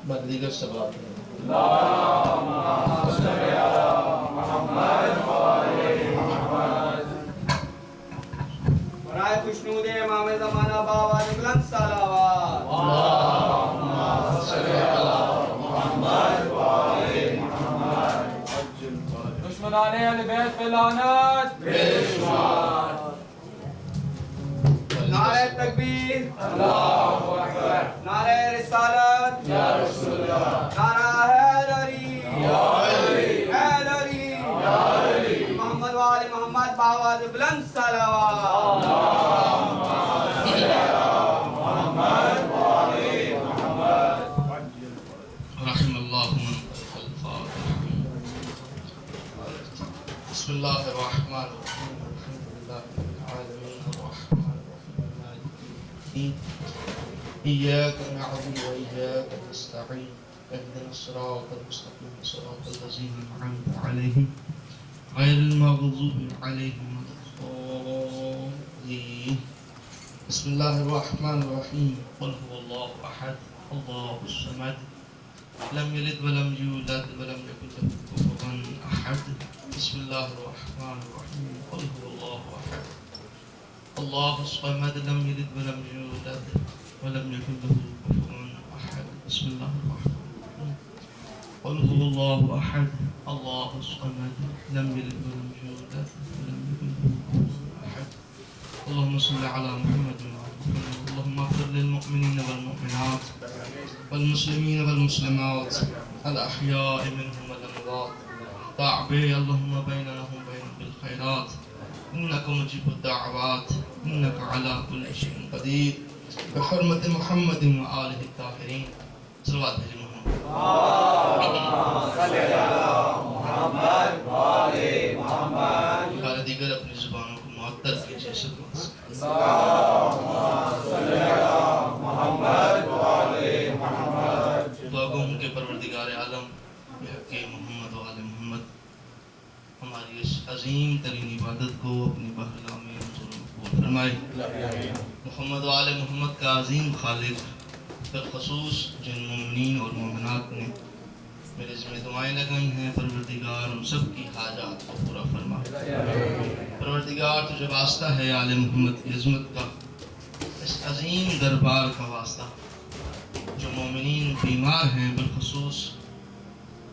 دیگر سے بات کریں. اللهم صل على محمد وآل محمد. برائے خوشنود امام زمانہ بآواز بلند صلوات. اللهم صل على محمد وآل محمد. دشمنان اہل بیت پہ لعنت بے شمار. نعرہ تکبیر اللہ اکبر. نعرہ رسالت یا رسول اللہ. نعرہ حیدری یا علی حیدری یا علی. محمد وآل محمد بآواز بلند صلوات. اللهم صل علی محمد وآل محمد. رحم اللہ من الفاتحہ. بسم اللہ الرحمن الرحیم. الحمدللہ رب العالمین الرحمن الرحیم مالک یوم الدین. إياك نعبد وإياك نستعين اهدنا الصراط المستقيم صراط الذين أنعمت عليهم غير المغضوب عليهم ولا الضالين. بسم الله الرحمن الرحيم. قل هو الله أحد الله الصمد لم يلد ولم يولد ولم يكن له كفوا أحد. بسم الله الرحمن الرحيم. قل هو الله أحد الله الصمد لم يلد ولم يولد ولم يكن له كفوا أحد. بسم الله الرحمن الرحيم. قل هو الله أحد الله الصمد لم يلد ولم يولد ولم يكن له كفوا أحد. اللهم صل على محمد وعلى محمد. اللهم اغفر للمؤمنين والمؤمنات والمسلمين والمسلمات الأحياء منهم والأموات. تعبي اللهم بيننا وبينهم بالخيرات إنك مجيب الدعوات إنك على كل شيء قدير. بحرمة محمد وآله الطاهرين. صلوات بھیجیں محمد. اللهم صل على محمد وآل محمد. بار دیگر اپنی زبانوں کو معطر کیجیے. اللهم صل على محمد وآل محمد. دعا گو ہوں کہ پروردگار عالم بحق محمد و آل محمد ہماری اس عظیم ترین عبادت کو اپنی بارگاہ میں منظور مقبول فرمائے. محمد و آل محمد کا عظیم خالق بالخصوص جن مومنین اور مومنات نے میرے ذمہ دعائیں لگائی ہیں، پروردگار ان سب کی حاجات کو پورا فرما. پروردگار تجھے واسطہ ہے آل محمد کی عظمت کا، اس عظیم دربار کا واسطہ. جو مومنین بیمار ہیں بالخصوص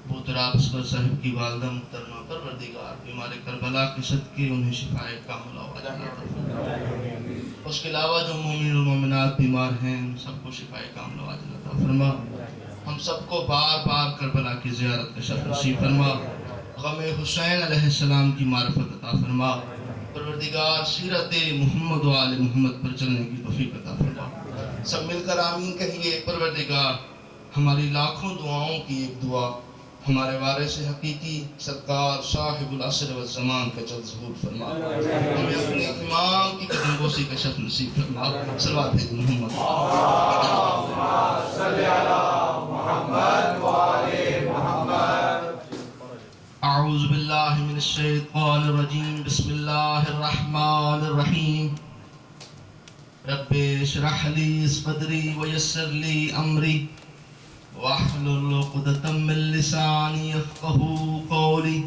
بودراب اصغر صاحب کی والدہ محترمہ، پروردگار بیمار کربلا کے صدقے انہیں شفائے کاملہ عطا فرما. اس کے علاوہ جو مومنین اور مومنات بیمار ہیں ان سب کو شفائے کاملہ عطا فرما. ہم سب کو بار بار کربلا کی زیارت کا شرف نصیب فرما. غم حسین علیہ السلام کی معرفت عطا فرما. پروردگار سیرت محمد و آل محمد پر چلنے کی توفیق عطا فرما. سب مل کر آمین کہیے. پروردگار ہماری لاکھوں دعاؤں کی ایک دعا ہمارے وارث حقیقی سرکار صاحب العصر والزمان کا جلد ظہور فرما. ہمیں اپنے امام کی قدم بوسی کا شرف نصیب فرما. صلوات بھیجیں محمد. اللهم صل على محمد وآل محمد. اعوذ باللہ من الشیطان الرجیم. بسم اللہ الرحمن الرحیم. رب اشرح لي صدري ويسر لي امری واحلل عقدة من لساني يفقهوا قولي.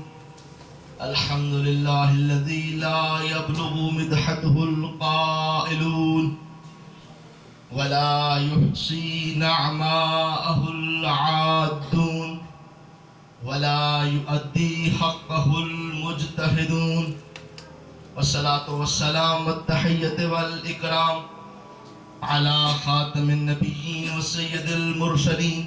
الحمد لله الذي لا يبلغ مدحته القائلون ولا يحصي نعماءه العادون ولا يؤدي حقه المجتهدون. والصلاة والسلام والتحية والإكرام على خاتم النبيين وسيد المرسلين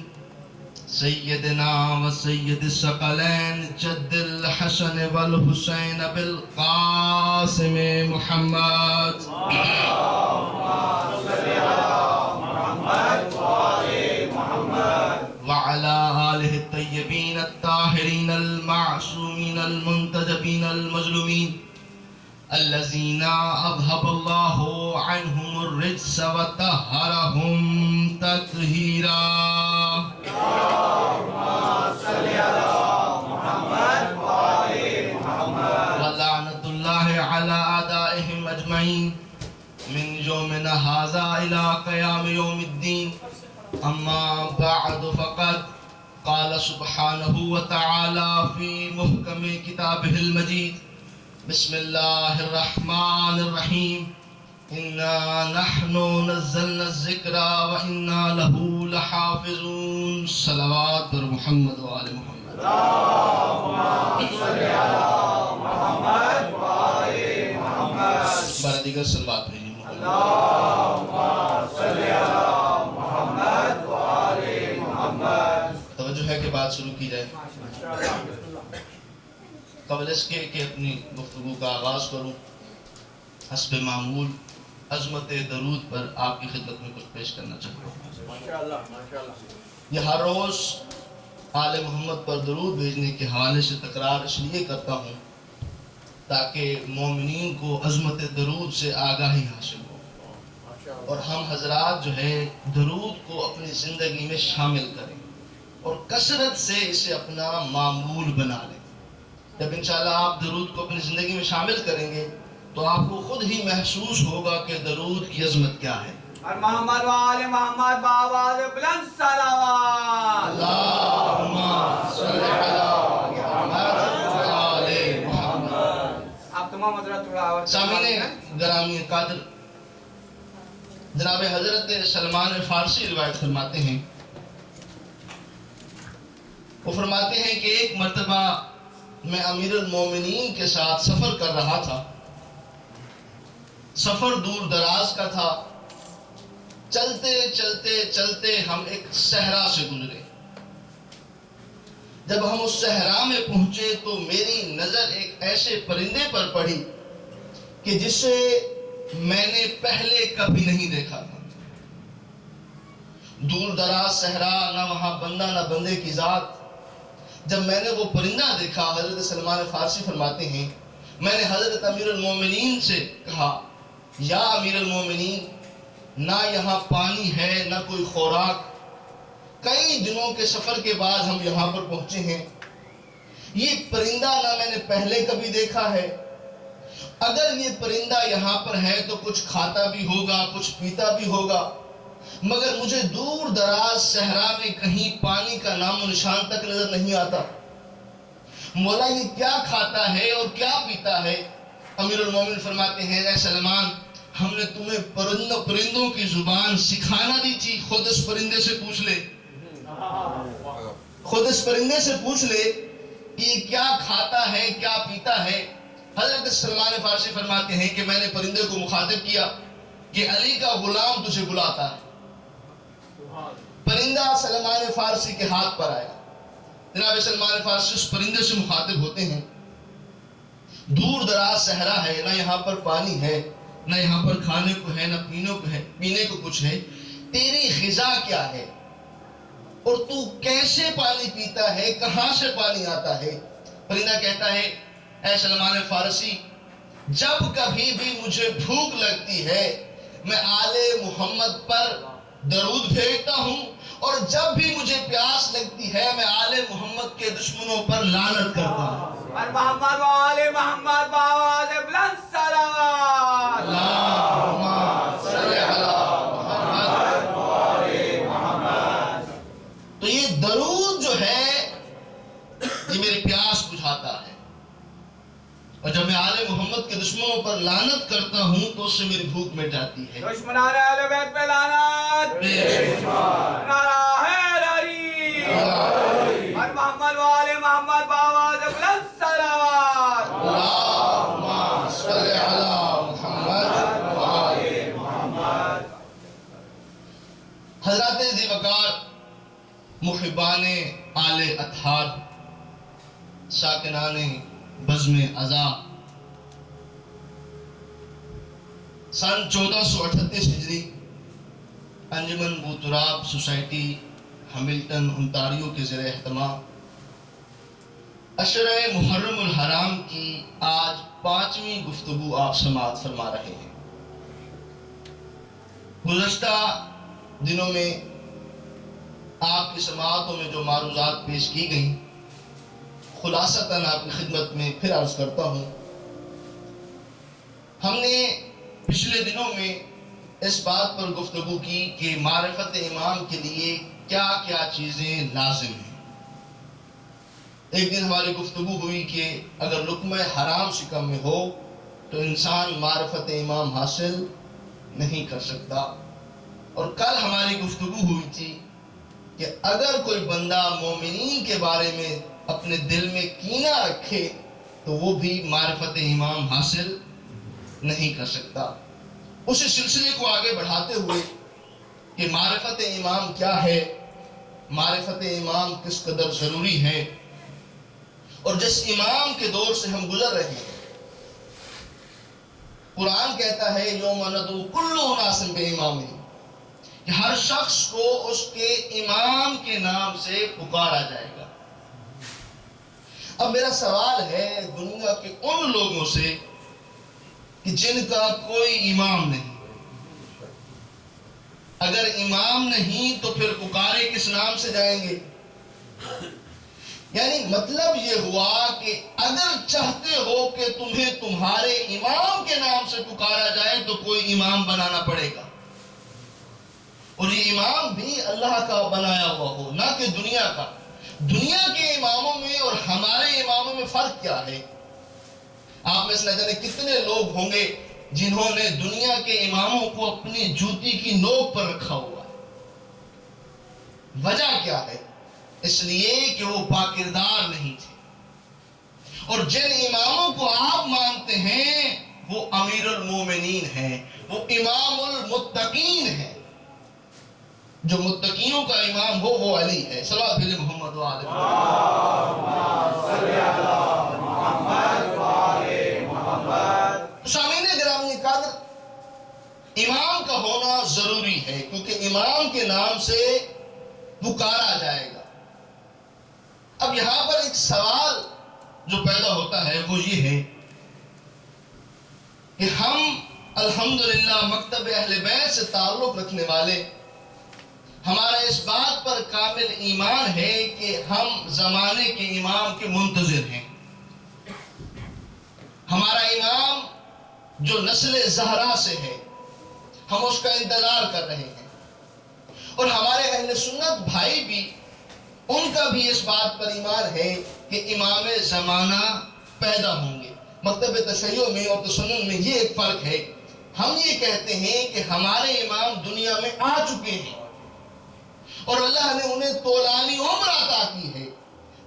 سيدنا وسيد الثقلين جد الحسن والحسين بالقاسم محمد. اللهم صل على محمد وآل محمد. وعلى آله الطيبين الطاهرين المعصومين المنتجبين المظلومين الذين أذهب الله عنهم الرجس وطهرهم تطهيرا. اللهم صل على محمد وآل محمد. ولعنة الله على أعدائهم أجمعين من يومنا هذا إلى قيام يوم الدين. أما بعد فقد قال سبحانه وتعالى في محكم كتابه المجيد بسم الله الرحمن الرحيم إنا نحن نزلنا الذكر وإنا له لحافظون صلوات بر محمد وآل محمد اللهم صل على محمد وآل محمد بارہ دیگر صلوات بھیجیے اللهم صل على محمد وآل محمد. توجہ ہے کہ بات شروع کی جائے. قبل اس کے کہ اپنی گفتگو کا آغاز کروں حسب معمول عظمت درود پر آپ کی خدمت میں کچھ پیش کرنا چاہتا ہوں. یہ ہر روز آل محمد پر درود بھیجنے کے حوالے سے تکرار اس لیے کرتا ہوں تاکہ مومنین کو عظمت درود سے آگاہی حاصل ہو اور ہم حضرات جو ہے درود کو اپنی زندگی میں شامل کریں اور کثرت سے اسے اپنا معمول بنا لیں. جب انشاءاللہ آپ درود کو اپنی زندگی میں شامل کریں گے تو آپ کو خود ہی محسوس ہوگا کہ درود کی عظمت کیا ہے. اور محمد وآل محمد بآواز بلند صلوات. اللہم صل علی محمد وآل محمد. آپ تمام حضرات تھوڑا آواز سامعین گرامی قادر، جناب حضرت سلمان فارسی روایت فرماتے ہیں، وہ فرماتے ہیں کہ ایک مرتبہ میں امیر المومنین کے ساتھ سفر کر رہا تھا. سفر دور دراز کا تھا. چلتے چلتے چلتے ہم ایک صحرا سے گزرے. جب ہم اس صحرا میں پہنچے تو میری نظر ایک ایسے پرندے پر پڑی کہ جسے میں نے پہلے کبھی نہیں دیکھا تھا. دور دراز صحرا، نہ وہاں بندہ نہ بندے کی ذات. جب میں نے وہ پرندہ دیکھا، حضرت سلمان فارسی فرماتے ہیں، میں نے حضرت امیر المومنین سے کہا یا امیر المومنین، نہ یہاں پانی ہے نہ کوئی خوراک. کئی دنوں کے سفر کے بعد ہم یہاں پر پہنچے ہیں. یہ پرندہ نہ میں نے پہلے کبھی دیکھا ہے. اگر یہ پرندہ یہاں پر ہے تو کچھ کھاتا بھی ہوگا، کچھ پیتا بھی ہوگا، مگر مجھے دور دراز صحرا میں کہیں پانی کا نام و نشان تک نظر نہیں آتا. مولا یہ کیا کھاتا ہے اور کیا پیتا ہے؟ امیر المومن فرماتے ہیں، اے سلمان، ہم نے تمہیں پرندوں کی زبان سکھانا دی تھی. خود اس پرندے سے پوچھ لے، خود اس پرندے سے پوچھ لے کہ یہ کیا کھاتا ہے کیا پیتا ہے. حضرت سلمان فارسی فرماتے ہیں کہ میں نے پرندے کو مخاطب کیا کہ علی کا غلام تجھے بلاتا ہے. پرندہ سلمان فارسی کے ہاتھ پر آیا. جناب سلمان فارسی اس پرندے سے مخاطب ہوتے ہیں، دور دراز صحرا ہے، نہ یہاں پر پانی ہے، نہ یہاں پر کھانے کو ہے، نہ پینے کو کچھ ہے. تیری غذا کیا ہے اور تو کیسے پانی پیتا ہے، کہاں سے پانی آتا ہے؟ پرندہ کہتا ہے، اے سلمان فارسی، جب کبھی بھی مجھے بھوک لگتی ہے میں آل محمد پر درود بھیجتا ہوں، اور جب بھی مجھے پیاس لگتی ہے میں آل محمد کے دشمنوں پر لعنت کرتا ہوں. اور محمد وآل محمد بآواز بلند صلوات. اللہم صل علی محمد وآل محمد. تو یہ درود جو ہے یہ میری پیاس بجھاتا ہے، اور جب میں آل محمد کے دشمنوں پر لعنت کرتا ہوں تو اس سے میری بھوک مٹ جاتی ہے. دشمنان اہل بیت پہ لعنت. نعرہ حیدری. اور محمد وآل محمد بآواز بلند صلوات. اللہم صل علی محمد وآل محمد. حضرات ذی وقار، محبان آل اطہار، ساکنان بزم عزا، سن 1438 ہجری انجمن بوتراب سوسائٹی ہملٹن انٹاریو کے زیر اہتمام عشرہ محرم الحرام کی آج 5ویں گفتگو آپ سماعت فرما رہے ہیں. گزشتہ دنوں میں آپ کی سماعتوں میں جو معروضات پیش کی گئیں، خلاصتاً آپ کی خدمت میں پھر عرض کرتا ہوں. ہم نے پچھلے دنوں میں اس بات پر گفتگو کی کہ معرفت امام کے لیے کیا کیا چیزیں لازم ہیں۔ ایک دن ہماری گفتگو ہوئی کہ اگر لقمہ حرام شکم میں ہو تو انسان معرفت امام حاصل نہیں کر سکتا، اور کل ہماری گفتگو ہوئی تھی کہ اگر کوئی بندہ مومنین کے بارے میں اپنے دل میں کینہ رکھے تو وہ بھی معرفت امام حاصل نہیں کر سکتا۔ اسی سلسلے کو آگے بڑھاتے ہوئے کہ معرفت امام کیا ہے، معرفت امام کس قدر ضروری ہے، اور جس امام کے دور سے ہم گزر رہے ہیں، قرآن کہتا ہے یوم ندعو کل اناس بامامہم، کہ ہر شخص کو اس کے امام کے نام سے پکارا جائے گا۔ اب میرا سوال ہے دنیا کے ان لوگوں سے کہ جن کا کوئی امام نہیں، اگر امام نہیں تو پھر پکارے کس نام سے جائیں گے؟ یعنی مطلب یہ ہوا کہ اگر چاہتے ہو کہ تمہیں تمہارے امام کے نام سے پکارا جائے تو کوئی امام بنانا پڑے گا، اور یہ امام بھی اللہ کا بنایا ہوا ہو، نہ کہ دنیا کا۔ دنیا کے اماموں میں اور ہمارے اماموں میں فرق کیا ہے؟ آپ میں سے نہ جانے کتنے لوگ ہوں گے جنہوں نے دنیا کے اماموں کو اپنی جوتی کی نوک پر رکھا ہوا ہے۔ وجہ کیا ہے؟ اس لیے کہ وہ پاکردار نہیں تھے، اور جن اماموں کو آپ مانتے ہیں وہ امیر المومنین ہیں، وہ امام المتقین ہیں۔ جو متقینوں کا امام ہو وہ علی ہے۔ صلوات بھیجیں محمد و آل محمد۔ سامعین گرامی قدر، امام کا ہونا ضروری ہے کیونکہ امام کے نام سے پکارا جائے گا۔ اب یہاں پر ایک سوال جو پیدا ہوتا ہے وہ یہ ہے کہ ہم الحمدللہ مکتب اہل بیت سے تعلق رکھنے والے، ہمارا اس بات پر کامل ایمان ہے کہ ہم زمانے کے امام کے منتظر ہیں۔ ہمارا امام جو نسل زہرا سے ہے ہم اس کا انتظار کر رہے ہیں، اور ہمارے اہل سنت بھائی بھی، ان کا بھی اس بات پر ایمان ہے کہ امام زمانہ پیدا ہوں گے۔ مکتب تشیع میں اور تسنن میں یہ ایک فرق ہے، ہم یہ کہتے ہیں کہ ہمارے امام دنیا میں آ چکے ہیں اور اللہ نے انہیں طولانی عمر عطا کی ہے،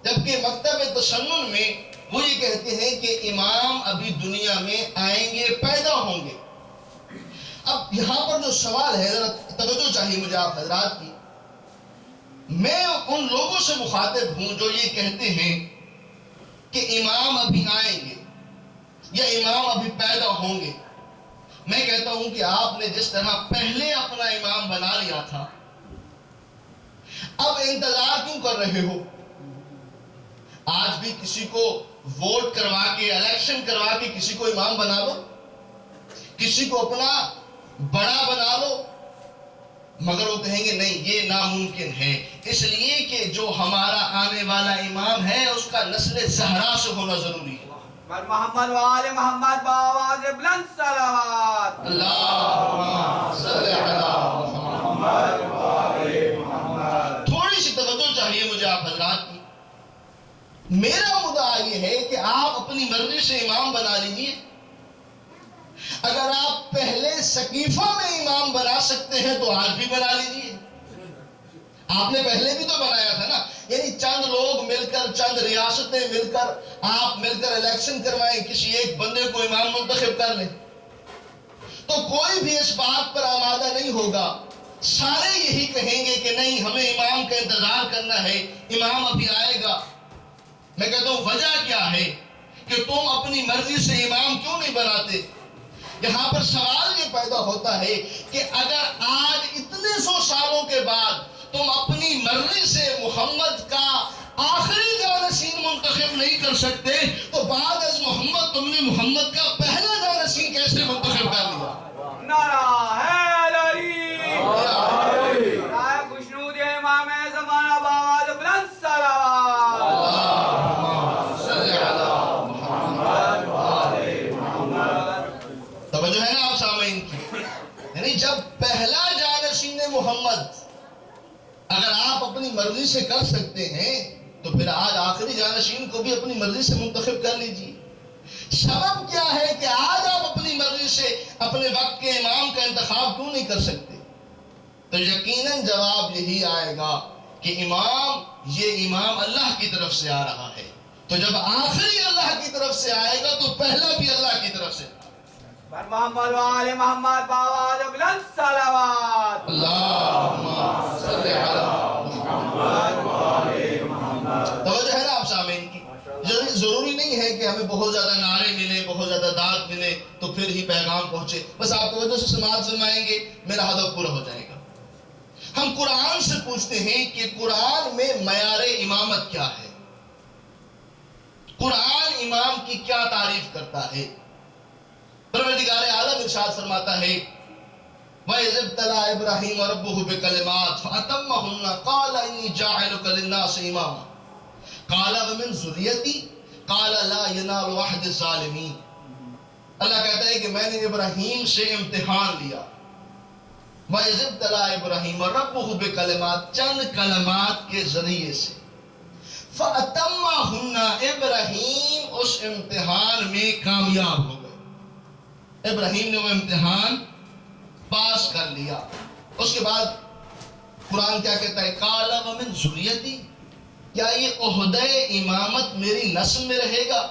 جبکہ مکتب تسنن میں وہ یہ کہتے ہیں کہ امام ابھی دنیا میں آئیں گے، پیدا ہوں گے۔ اب یہاں پر جو سوال ہے ذرا توجہ چاہیے مجھے آپ حضرات کی۔ میں ان لوگوں سے مخاطب ہوں جو یہ کہتے ہیں کہ امام ابھی آئیں گے یا امام ابھی پیدا ہوں گے۔ میں کہتا ہوں کہ آپ نے جس طرح پہلے اپنا امام بنا لیا تھا، اب انتظار کیوں کر رہے ہو؟ آج بھی کسی کو ووٹ کروا کے، الیکشن کروا کے کسی کو امام بنا لو، کسی کو اپنا بڑا بنا لو، مگر وہ کہیں گے نہیں یہ ناممکن ہے، اس لیے کہ جو ہمارا آنے والا امام ہے اس کا نسل زہرا سے ہونا ضروری ہے۔ محمد و آل محمد بآواز بلند صلوات۔ اللہم صلی علی محمد و آل محمد۔ تھوڑی سی توجہ چاہیے مجھے آپ حضرات کی۔ میرا مدعا یہ ہے کہ آپ اپنی مرضی سے امام بنا لیجیے۔ اگر آپ پہلے سقیفہ میں امام بنا سکتے ہیں تو آج بھی بنا لیجیے۔ آپ نے پہلے بھی تو بنایا تھا نا، یعنی چند لوگ مل کر، چند ریاستیں مل کر، آپ مل کر الیکشن کروائیں، کسی ایک بندے کو امام منتخب کر لیں تو کوئی بھی اس بات پر آمادہ نہیں ہوگا۔ سارے یہی کہیں گے کہ نہیں ہمیں امام کا انتظار کرنا ہے، امام ابھی آئے گا۔ میں کہتا ہوں وجہ کیا ہے کہ تم اپنی مرضی سے امام کیوں نہیں بناتے؟ یہاں پر سوال یہ پیدا ہوتا ہے کہ اگر آج اتنے سو سالوں کے بعد تم اپنی مرضی سے محمد کا آخری جانشین منتخب نہیں کر سکتے تو بعد از محمد تم نے محمد کا پہلا جانشین کیسے منتخب کر لیا؟ نعرہ حیدری، نعرہ خوشنود امام زمانہ بآواز بلند صلوات۔ اللہم صلی علی محمد و آل محمد۔ توجہ ہے نا آپ سامعین کی؟ یعنی جب مرضی سے کر سکتے ہیں تو پھر آج آخری جانشین کو بھی اپنی مرضی سے منتخب کر لیجیے۔ سبب کیا ہے کہ آج آپ اپنی مرضی سے اپنے وقت کے امام کا انتخاب کیوں نہیں کر سکتے؟ تو یقیناً جواب یہی آئے گا کہ یہ امام اللہ کی طرف سے آ رہا ہے، تو جب آخری اللہ کی طرف سے آئے گا تو پہلا بھی اللہ کی طرف سے۔ محمد وآل محمد بآواز بلند صلوات۔ اللہم صلی علی محمد وآل محمد۔ توجہ ہے نا آپ سامعین کی؟ ضروری نہیں ہے کہ ہمیں بہت زیادہ نعرے ملے، بہت زیادہ داد ملے تو پھر ہی پیغام پہنچے۔ بس آپ توجہ سے سماعت فرمائیں گے، میرا ہدف پورا ہو جائے گا۔ ہم قرآن سے پوچھتے ہیں کہ قرآن میں معیار امامت کیا ہے؟ قرآن امام کی کیا تعریف کرتا ہے؟ پروردگار عالم ارشاد فرماتا ہے وَإِذِ ابْتَلَىٰ إِبْرَاهِيمَ رَبُّهُ بِكَلِمَاتٍ فَأَتَمَّهُنَّ قَالَ إِنِّي جَاعِلُكَ لِلنَّاسِ إِمَامًا قَالَ وَمِنْ ذُرِّيَّتِي قَالَ لَا يَنَالُ عَهْدِ الظَّالِمِينَ۔ اللہ کہتا ہے کہ میں نے ابراہیم سے امتحان لیا۔ وَإِذِ ابْتَلَىٰ إِبْرَاهِيمَ رَبُّهُ بِكَلِمَاتٍ، چند کلمات کے ذریعے سے۔ فَأَتَمَّهُنَّ، ابراہیم اس امتحان میں کامیاب ہو گئے۔ ابراہیم نے وہ امتحان پاس کر لیا۔ اس کے بعد قرآن کیا کہتا ہے؟ قَالَ وَمِنْ ذُرِّيَّتِي، کیا یہ عہدہ امامت میری نسل میں رہے گا؟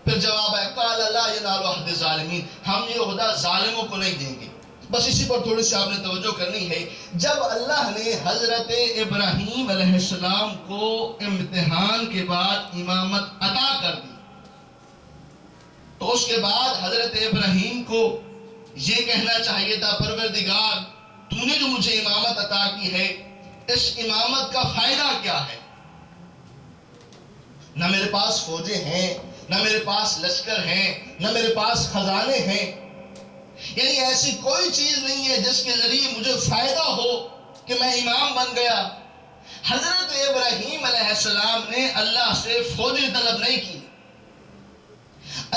پھر جواب ہے قَالَ لَا يَنَالُ عَهْدِ الظَّالِمِينَ، ہم یہ عہدہ ظالموں کو نہیں دیں گے۔ بس اسی پر تھوڑی سی آپ نے توجہ کرنی ہے۔ جب اللہ نے حضرت ابراہیم علیہ السلام کو امتحان کے بعد امامت عطا کر دی تو اس کے بعد حضرت ابراہیم کو یہ کہنا چاہیے تھا پروردگار تو نے جو مجھے امامت عطا کی ہے اس امامت کا فائدہ کیا ہے؟ نہ میرے پاس فوجیں ہیں، نہ میرے پاس لشکر ہیں، نہ میرے پاس خزانے ہیں، یعنی ایسی کوئی چیز نہیں ہے جس کے ذریعے مجھے فائدہ ہو کہ میں امام بن گیا۔ حضرت ابراہیم علیہ السلام نے اللہ سے فوجیں طلب نہیں کی،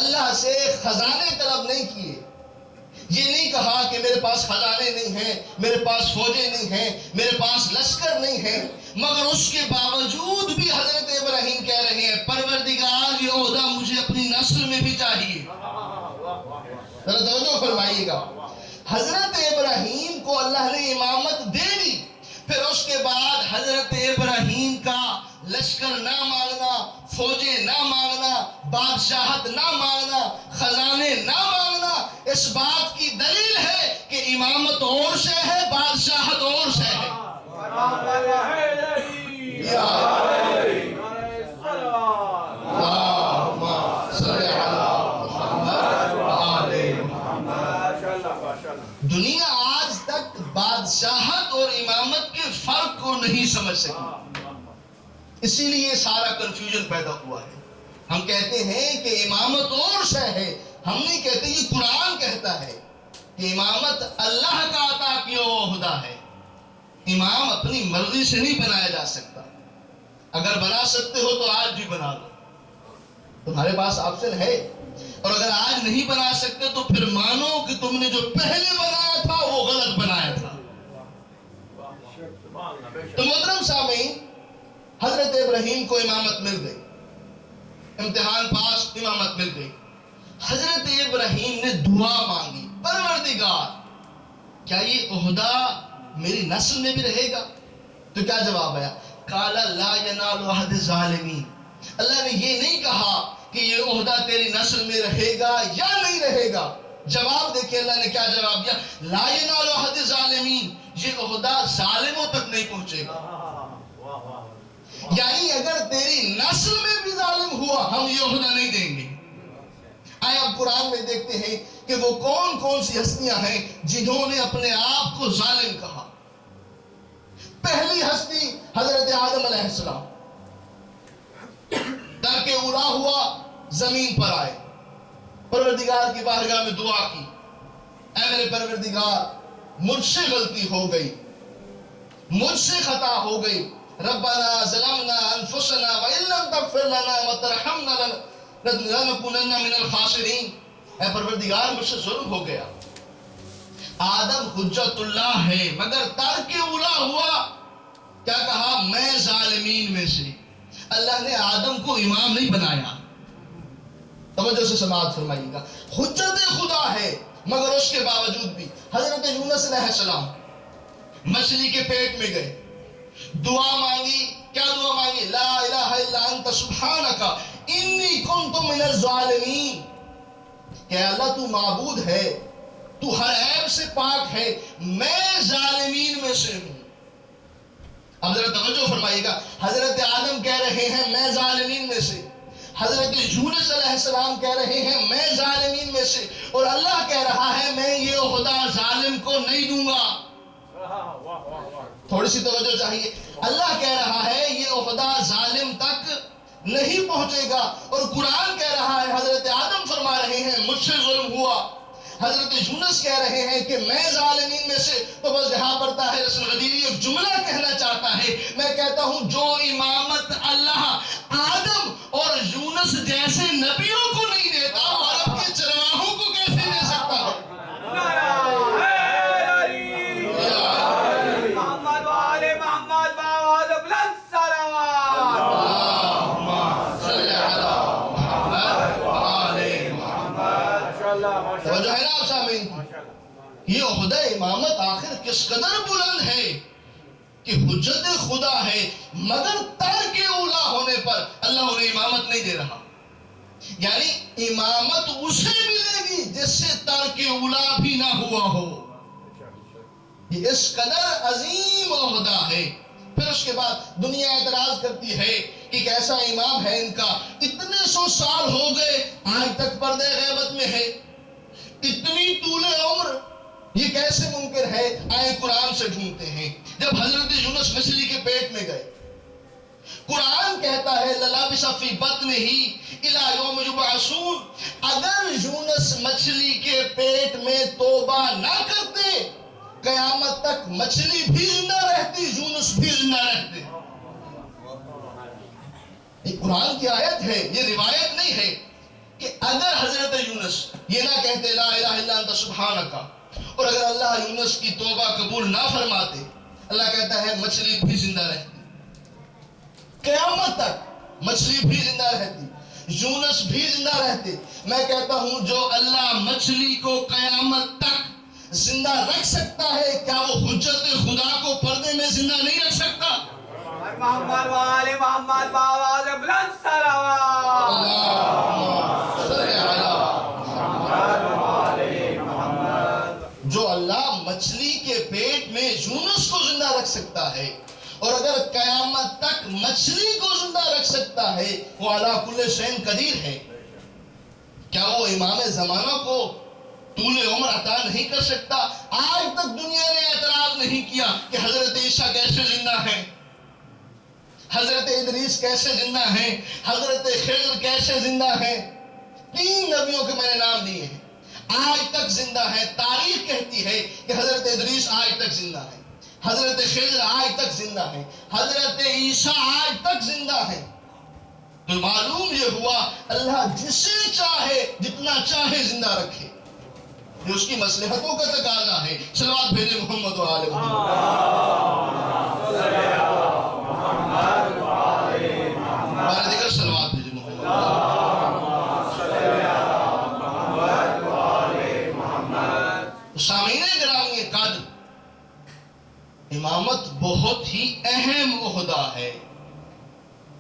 اللہ سے خزانے طلب نہیں کیے، یہ نہیں کہا کہ میرے پاس خزانے نہیں ہیں، میرے پاس فوجیں نہیں ہیں، میرے پاس لشکر نہیں ہیں، مگر اس کے باوجود بھی حضرت ابراہیم کہہ رہے ہیں پروردگار یہ عہدہ مجھے اپنی نسل میں بھی چاہیے۔ ذرا توجہ فرمائیے گا، حضرت ابراہیم کو اللہ نے امامت دے دی، پھر اس کے بعد حضرت ابراہیم کا لشکر نہ مانگنا، فوجیں نہ مانگنا، بادشاہت نہ مانگنا، خزانے نہ مانگنا، اس بات کی دلیل ہے کہ امامت اور سے ہے، بادشاہت اور سے ہے۔ دنیا آج تک بادشاہت اور امامت کے فرق کو نہیں سمجھ سکی، اسی لیے سارا کنفیوژن پیدا ہوا ہے۔ ہم کہتے ہیں کہ امامت اور شے ہے، ہم نہیں کہتے، یہ قرآن کہتا ہے کہ امامت اللہ کا عطا کیا ہوا عہدہ ہے، امام اپنی مرضی سے نہیں بنایا جا سکتا۔ اگر بنا سکتے ہو تو آج بھی بنا لو، تمہارے پاس آپشن ہے، اور اگر آج نہیں بنا سکتے تو پھر مانو کہ تم نے جو پہلے بنایا تھا وہ غلط بنایا تھا۔ تو محترم سامعین، حضرت ابراہیم کو امامت مل گئی، امتحان پاس، امامت مل گئی۔ حضرت ابراہیم نے دعا مانگی پروردگار کیا یہ عہدہ میری نسل میں بھی رہے گا؟ تو کیا جواب آیا؟ قال لا ينال عهد الظالمین، اللہ نے یہ نہیں کہا کہ یہ عہدہ تیری نسل میں رہے گا یا نہیں رہے گا۔ جواب دیکھیں اللہ نے کیا جواب دیا، لا ينال عهد الظالمین، یہ عہدہ ظالموں تک نہیں پہنچے گا۔ یعنی اگر تیری نسل میں بھی ظالم ہوا ہم یہ عہدہ نہیں دیں گے۔ آئے اب قرآن میں دیکھتے ہیں کہ وہ کون کون سی ہستیاں ہیں جنہوں نے اپنے آپ کو ظالم کہا۔ پہلی ہستی حضرت آدم علیہ السلام، ترک اولا ہوا، زمین پر آئے، پروردگار کی بارگاہ میں دعا کی، اے میرے پروردگار مجھ سے غلطی ہو گئی، مجھ سے خطا ہو گئی، ربنا ظلمنا انفسنا وان لم تغفر لنا وترحمنا لنکونن من الخاسرین، اے پروردگار مجھ سے ظلم ہو گیا۔ آدم حجت اللہ ہے مگر ترک اولا ہوا، کیا کہا میں ظالمین میں سے. اللہ نے آدم کو امام نہیں بنایا. توجہ سے سماعت فرمائیے گا. حجت خدا ہے مگر اس کے باوجود بھی حضرت یونس علیہ السلام مچھلی کے پیٹ میں گئے, دعا مانگی. کیا دعا مانگی؟ لا الہ الا انت سبحانک انی کنت من الظالمین. کہ اللہ تو معبود ہے, تو ہر عیب سے پاک ہے, میں ظالمین میں سے ہوں. اب ذرا توجہ فرمائیے گا. حضرت آدم کہہ رہے ہیں میں ظالمین میں سے, حضرت یونس علیہ السلام کہہ رہے ہیں میں ظالمین میں سے, اور اللہ کہہ رہا ہے میں یہ عہدہ ظالم کو نہیں دوں گا. تھوڑی سی توجہ چاہیے. اللہ کہہ رہا ہے یہ عہدہ ظالم تک نہیں پہنچے گا, اور قرآن کہہ رہا ہے, حضرت آدم فرما رہے ہیں مجھ سے ظلم ہوا, حضرت یونس کہہ رہے ہیں کہ میں ظالمین میں سے. تو بس یہاں پر طاہر حسن غدیری ایک جملہ کہنا چاہتا ہے. میں کہتا ہوں جو امامت اللہ آدم اور یونس جیسے نبیوں کو نہیں دیتا, وہ عرب کے چرواہوں کو کیسے دے سکتا ہے؟ توجہ ہے نا آپ سامعین؟ یہ عہدہ امامت آخر کس قدر بلند ہے کہ حجت خدا ہے مگر ترک اولا ہونے پر اللہ انہیں امامت نہیں دے رہا. یعنی امامت اسے ملے گی جس سے ترک اولا بھی نہ ہوا ہو. یہ اس قدر عظیم عہدہ ہے. پھر اس کے بعد دنیا اعتراض کرتی ہے کہ کیسا امام ہے ان کا, اتنے سو سال ہو گئے آج تک پردے غیبت میں ہے, اتنی طول عمر, یہ کیسے ممکن ہے؟ آئے قرآن سے ڈھونڈتے ہیں. جب حضرت یونس مچھلی کے پیٹ میں گئے, قرآن کہتا ہے للابس فی بطنہ الی یوم یبعثون. اگر یونس مچھلی کے پیٹ میں توبہ نہ کرتے, قیامت تک مچھلی بھی زندہ رہتی, یونس بھی زندہ رہتے. یہ قرآن کی آیت ہے, یہ روایت نہیں ہے. کہ اگر حضرت یونس یہ نہ کہتے لا الہ الا انت سبحانک, اور اگر اللہ یونس کی توبہ قبول نہ فرماتے, اللہ کہتا ہے مچھلی بھی زندہ رہتی, قیامت تک مچھلی بھی زندہ رہتی, یونس بھی زندہ رہتے. میں کہتا ہوں جو اللہ مچھلی کو قیامت تک زندہ رکھ سکتا ہے, کیا وہ حجت خدا کو پردے میں زندہ نہیں رکھ سکتا؟ محمد والے محمد باواز بلند صلوات. جو اللہ مچھلی کے پیٹ میں یونس کو زندہ رکھ سکتا ہے, اور اگر قیامت تک مچھلی کو زندہ رکھ سکتا ہے, وہ علی کل شیء قدیر ہے. کیا وہ امام زمانہ کو طول عمر عطا نہیں کر سکتا؟ آج تک دنیا نے اعتراض نہیں کیا کہ حضرت عیسیٰ کیسے زندہ ہیں, حضرت ادریس کیسے زندہ ہیں, حضرت خضر کیسے زندہ ہیں. 3 نبیوں کے میں نے نام دیے ہیں, آج تک زندہ ہیں. تاریخ کہتی ہے کہ حضرت ادریس آج تک زندہ ہے, حضرت خضر آج تک زندہ ہے, حضرت عیسیٰ آج تک زندہ ہے. تو معلوم یہ ہوا اللہ جسے چاہے جتنا چاہے زندہ رکھے, یہ اس کی مصلحتوں کا تقاضا ہے. صلوات بھیجے محمد و آل محمد. دیگر صلوات بھیجے محمد. سامعین گرامی قدر, امامت بہت ہی اہم عہدہ ہے.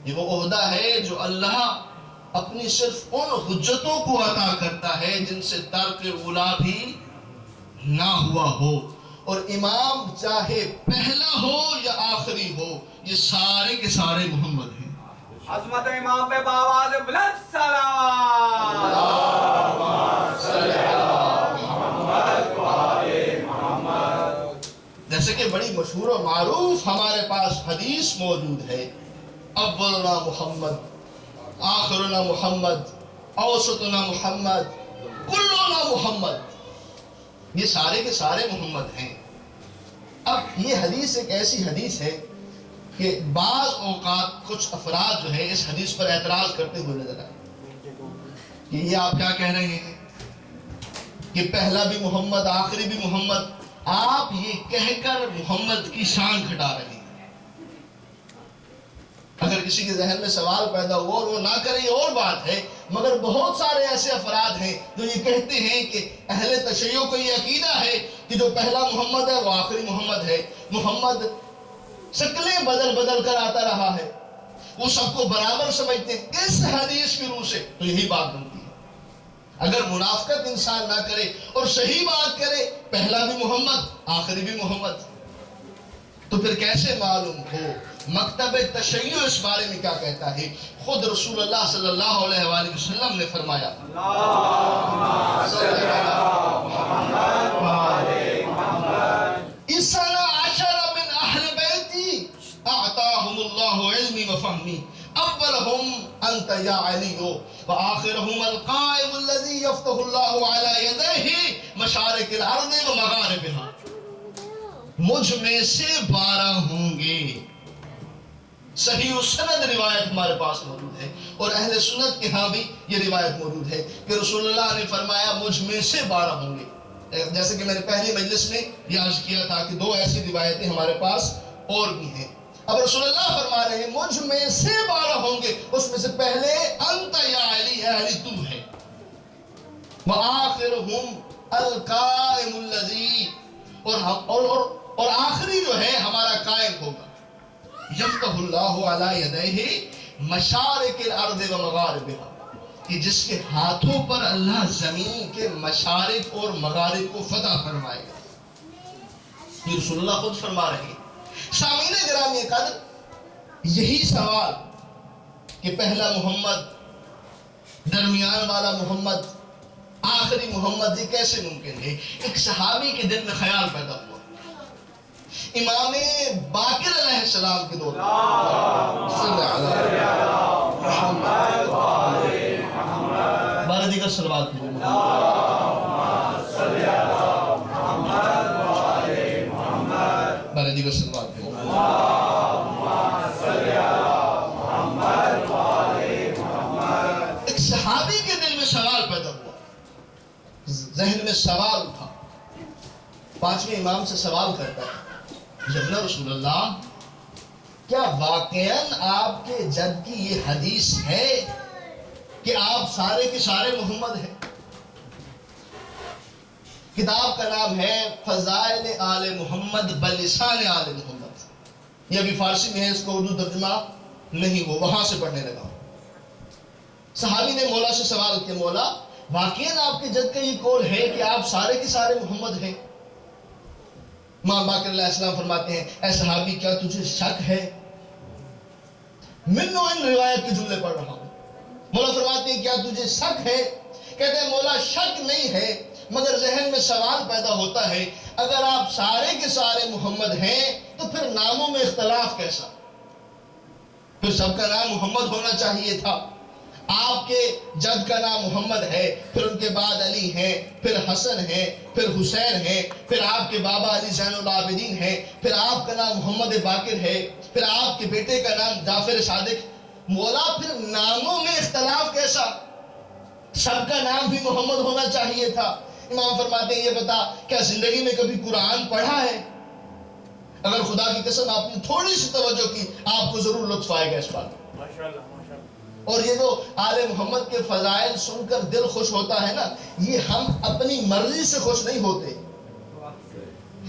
یہ وہ عہدہ ہے جو اللہ اپنی صرف ان حجتوں کو عطا کرتا ہے جن سے ترک اولا بھی نہ ہوا ہو. اور امام چاہے پہلا ہو یا آخری ہو, یہ سارے کے سارے محمد ہیں. عظمت امام پہ باواز بلند صلوات. جیسے کہ بڑی مشہور و معروف ہمارے پاس حدیث موجود ہے, اولنا محمد, آخرنا محمد, اوسطنا محمد, کلنا محمد. یہ سارے کے سارے محمد ہیں. اب یہ حدیث ایک ایسی حدیث ہے کہ بعض اوقات کچھ افراد جو ہے اس حدیث پر اعتراض کرتے ہوئے نظر آئے کہ یہ آپ کیا کہہ رہے ہیں کہ پہلا بھی محمد آخری بھی محمد. آپ یہ کہہ کر محمد کی شان گھٹا رہے ہیں. کسی کے ذہن میں سوال پیدا ہوا اور وہ نہ کرے یہ اور بات ہے، مگر بہت سارے ایسے افراد ہیں جو یہ کہتے ہیں کہ اہل تشیع کو یہ عقیدہ ہے کہ جو پہلا محمد ہے وہ آخری محمد ہے، محمد شکلیں بدل بدل کر آتا رہا ہے، وہ سب کو برابر سمجھتے ہیں۔ اس حدیث کی روح سے تو یہی بات بنتی ہے، اگر منافقت انسان نہ کرے اور صحیح بات کرے، پہلا بھی محمد آخری بھی محمد، تو پھر کیسے معلوم ہو مکتب تشیع اس بارے میں کیا کہتا ہے؟ خود رسول اللہ صلی اللہ علیہ وآلہ وسلم نے فرمایا، اِسَنَا عَشَرَ مِنْ أَهْلِ بَيْتِي أَعْطَاهُمُ اللَّهُ عِلْمِي وَفَهْمِي أَوَّلُهُمْ أَنْتَ يَا عَلِيُّ وَآخِرُهُمُ الْقَائِمُ الَّذِي يَفْتَحُ اللَّهُ عَلَى يَدَيْهِ مَشَارِقِ الْأَرْضِ وَمَغَارِبِهَا۔ مجھ میں سے 12 ہوں گے، صحیح السند روایت ہمارے پاس موجود ہے، اور اہل سنت کے ہاں بھی یہ روایت موجود ہے کہ رسول اللہ نے فرمایا مجھ میں سے 12 ہوں گے۔ جیسے کہ میں نے پہلی مجلس میں یہ عرض کیا تھا کہ 2 ایسی روایتیں ہمارے پاس اور بھی ہیں۔ اب رسول اللہ فرما رہے ہیں مجھ میں سے 12 ہوں گے، اس میں سے پہلے انت یا علی، اے علی تو ہے، وآخرہم القائم الذی، اور آخری جو ہے ہمارا قائم ہوگا، یفتح اللہ علی یدیہ مشارق الارض ومغاربہا، کہ جس کے ہاتھوں پر اللہ زمین کے مشارق اور مغارب کو فتح فرمائے گا۔ یہ رسول اللہ خود فرما رہے ہیں۔ سامعین گرامی قدر، یہی سوال کہ پہلا محمد، درمیان والا محمد، آخری محمد، یہ کیسے ممکن ہے؟ ایک صحابی کے دل میں خیال پیدا ہوا، امام باقر علیہ السلام کے دور صلی اللہ علیہ محمد بارہ دیگر صلوات کی بارہ دیگر صلوات کی ایک صحابی کے دل میں سوال پیدا ہوا، ذہن میں سوال اٹھا، 5ویں امام سے سوال کرتا ہے، جناب رسول اللہ، کیا واقعاً آپ کے جد کی یہ حدیث ہے کہ آپ سارے کے سارے محمد ہیں؟ کتاب کا نام ہے فضائل آل محمد بلسان آل محمد، یہ ابھی فارسی میں ہے، اس کو اردو ترجمہ نہیں، وہ وہاں سے پڑھنے لگا۔ صحابی نے مولا سے سوال کیا، مولا واقعاً آپ کے جد کا یہ قول ہے کہ آپ سارے کے سارے محمد ہیں؟ امام باقر علیہ السلام فرماتے ہیں، اے صحابی کیا تجھے شک ہے؟ من ان روایت کے جملے پڑھ رہا ہوں۔ مولا فرماتے ہیں کیا تجھے شک ہے؟ کہتے ہیں مولا شک نہیں ہے، مگر ذہن میں سوال پیدا ہوتا ہے، اگر آپ سارے کے سارے محمد ہیں تو پھر ناموں میں اختلاف کیسا؟ پھر سب کا نام محمد ہونا چاہیے تھا۔ آپ کے جد کا نام محمد ہے، پھر ان کے بعد علی ہیں، پھر حسن ہیں، پھر حسین ہیں، پھر آپ کے بابا علی زین العابدین ہیں، پھر آپ کا نام محمد باقر ہے، پھر آپ کے بیٹے کا نام جعفر صادق۔ مولا پھر ناموں میں اختلاف کیسا؟ سب کا نام بھی محمد ہونا چاہیے تھا۔ امام فرماتے ہیں یہ بتا کیا زندگی میں کبھی قرآن پڑھا ہے؟ اگر خدا کی قسم آپ نے تھوڑی سی توجہ کی آپ کو ضرور لطف آئے گا اس بات میں۔ اور یہ جو آل محمد کے فضائل سن کر دل خوش ہوتا ہے نا، یہ ہم اپنی مرضی سے خوش نہیں ہوتے،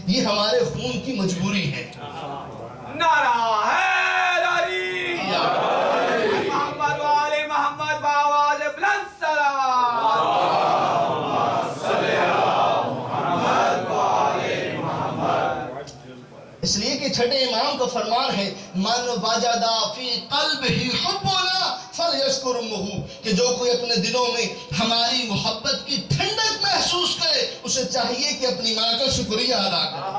یہ ہمارے خون کی مجبوری ہے۔ نعرہ حیدری، محمد والے محمد بآواز بلند صلوات۔ اس لیے کہ چھٹے امام کا فرمان ہے، من وجد فی قلبہ حبنا فلیشکرہ، کہ جو کوئی اپنے دلوں میں ہماری محبت کی ٹھنڈک محسوس کرے اسے چاہیے کہ اپنی ماں کا شکریہ ادا کرے۔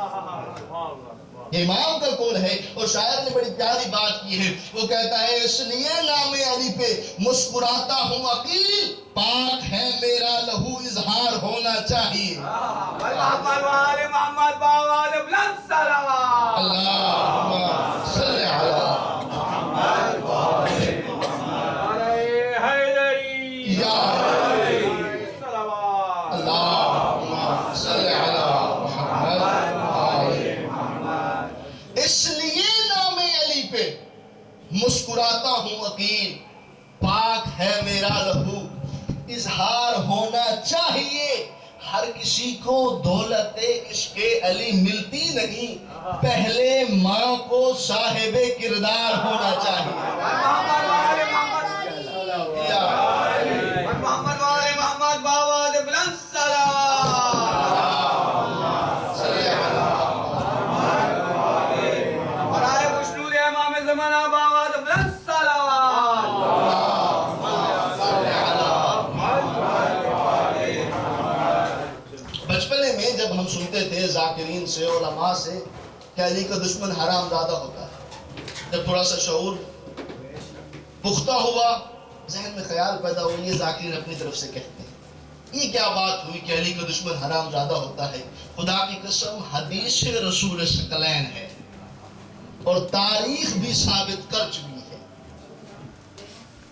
یہ امام کا قول ہے، اور شاعر نے بڑی پیاری بات کی ہے، وہ کہتا ہے اس لیے نام علی پہ مسکراتا ہوں عقیل، پاک ہے میرا لہو اظہار ہونا چاہیے۔ محمد والے محمد بآواز بلند صلوات۔ اللہم صلی علی محمد والے محمد حیدری، یا صلوات۔ اللہم صلی علی محمد۔ اس لیے نام علی پہ مسکراتا ہوں عقیل، پاک ہے میرا لہو، اظہار ہونا چاہیے، ہر کسی کو دولت عشق علی ملتی نہیں، پہلے ماں کو صاحب کردار ہونا چاہیے۔ محمد والے محمد محمد والے محمد باواز بلند سلام، برائے خوشنود امام زمانہ باواز بلند سلام۔ بچپنے میں جب ہم سنتے تھے ذاکرین سے، علماء سے کہ علی کا دشمن حرام زادہ ہوتا ہے، جب تھوڑا سا شعور پختہ ہوا، ذہن میں خیال پیدا ہوا یہ ذاکرین اپنی طرف سے کہتے ہیں، یہ کیا بات ہوئی کہ علی کا دشمن حرام زادہ ہوتا ہے؟ خدا کی قسم حدیث رسول ثقلین ہے اور تاریخ بھی ثابت کر چکی ہے